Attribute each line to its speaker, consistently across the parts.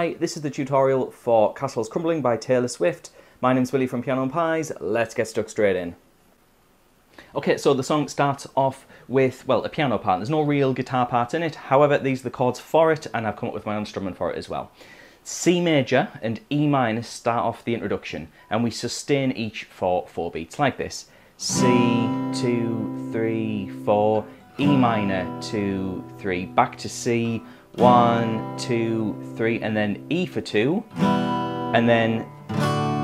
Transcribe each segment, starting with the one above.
Speaker 1: Hi, this is the tutorial for Castles Crumbling by Taylor Swift. My name's Willie from Piano and Pies. Let's get stuck straight in. Okay, so the song starts off with, well, a piano part. There's no real guitar part in it. However, these are the chords for it, and I've come up with my own strumming for it as well. C major and E minor start off the introduction, and we sustain each for 4 beats like this. C, 2, 3, 4, E minor, 2, 3, back to C, 1, 2, 3, and then E for 2, and then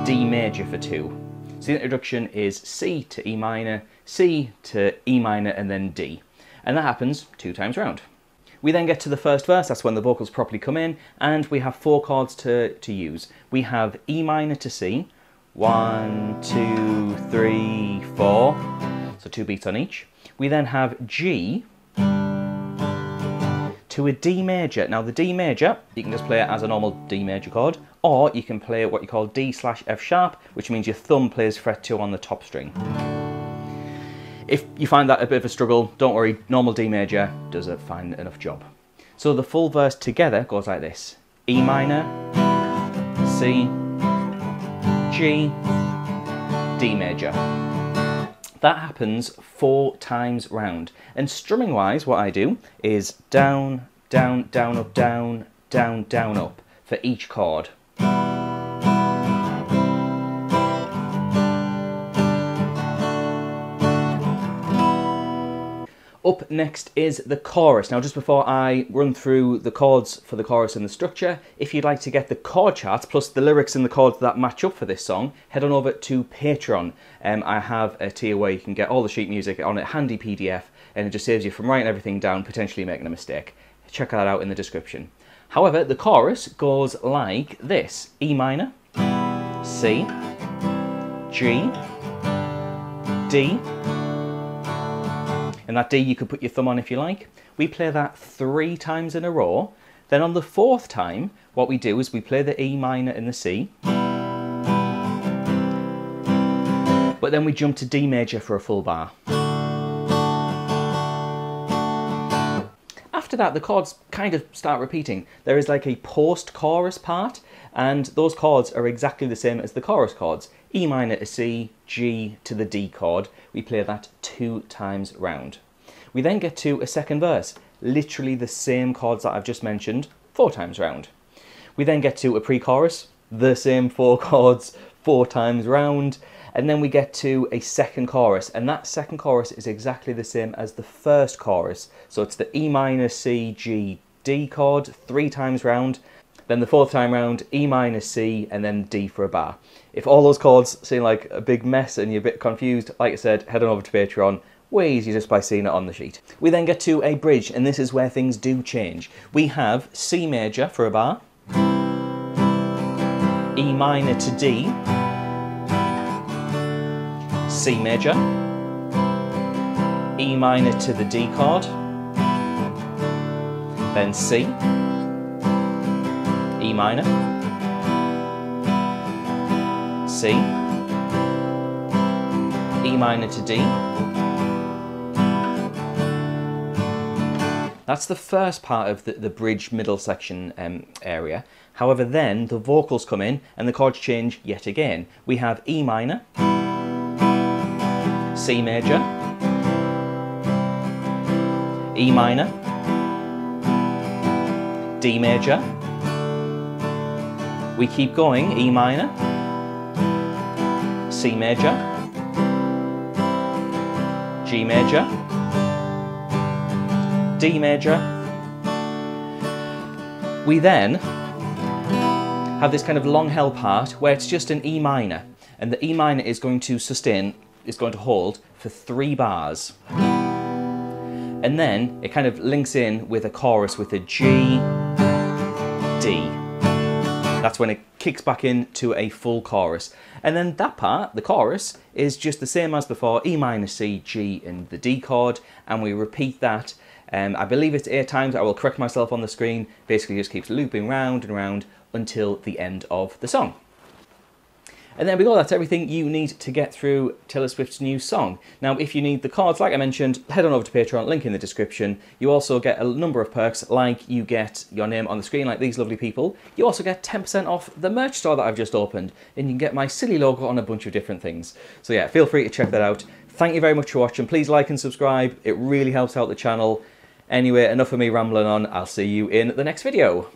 Speaker 1: D major for 2. So the introduction is C to E minor, C to E minor, and then D. And that happens 2 times round. We then get to the first verse, that's when the vocals properly come in, and we have 4 chords to use. We have E minor to C, 1, 2, 3, 4, so 2 beats on each. We then have G to a D major. Now the D major, you can just play it as a normal D major chord, or you can play what you call D/F sharp, which means your thumb plays fret 2 on the top string. If you find that a bit of a struggle, don't worry, normal D major does a fine enough job. So the full verse together goes like this: E minor, C, G, D major. That happens 4 times round. And strumming wise, what I do is down, down, down, up, down, down, down, up for each chord. Up next is the chorus. Now just before I run through the chords for the chorus and the structure, if you'd like to get the chord charts plus the lyrics and the chords that match up for this song, head on over to Patreon. I have a tier where you can get all the sheet music on a handy PDF, and it just saves you from writing everything down, potentially making a mistake. Check that out in the description. However, the chorus goes like this: E minor, C, G, D. And that D you could put your thumb on if you like. We play that 3 times in a row. Then on the 4th time, what we do is we play the E minor and the C. But then we jump to D major for a full bar. After that, the chords kind of start repeating. There is like a post-chorus part, and those chords are exactly the same as the chorus chords. E minor to C, G to the D chord. We play that 2 times round. We then get to a second verse, literally the same chords that I've just mentioned, 4 times round. We then get to a pre-chorus, the same 4 chords, 4 times round. And then we get to a second chorus, and that second chorus is exactly the same as the first chorus. So it's the E minor, C, G, D chord, 3 times round. Then the 4th time round, E minor, C, and then D for a bar. If all those chords seem like a big mess and you're a bit confused, like I said, head on over to Patreon. Way easier just by seeing it on the sheet. We then get to a bridge, and this is where things do change. We have C major for a bar, E minor to D, C major, E minor to the D chord, then C, E minor, C, E minor to D. That's the first part of the bridge middle section area. However, then the vocals come in and the chords change yet again. We have E minor, C major, E minor, D major. We keep going: E minor, C major, G major, D major. We then have this kind of long held part where it's just an E minor, and the E minor is going to sustain, is going to hold for 3 bars. And then it kind of links in with a chorus with a G, D. That's when it kicks back into a full chorus. And then that part, the chorus, is just the same as before: E minor, C, G, and the D chord, and we repeat that. I believe it's 8 times. I will correct myself on the screen. Basically just keeps looping round and round until the end of the song. And there we go, that's everything you need to get through Taylor Swift's new song. Now, if you need the chords, like I mentioned, head on over to Patreon, link in the description. You also get a number of perks, like you get your name on the screen, like these lovely people. You also get 10% off the merch store that I've just opened, and you can get my silly logo on a bunch of different things. So yeah, feel free to check that out. Thank you very much for watching. Please like and subscribe. It really helps out the channel. Anyway, enough of me rambling on. I'll see you in the next video.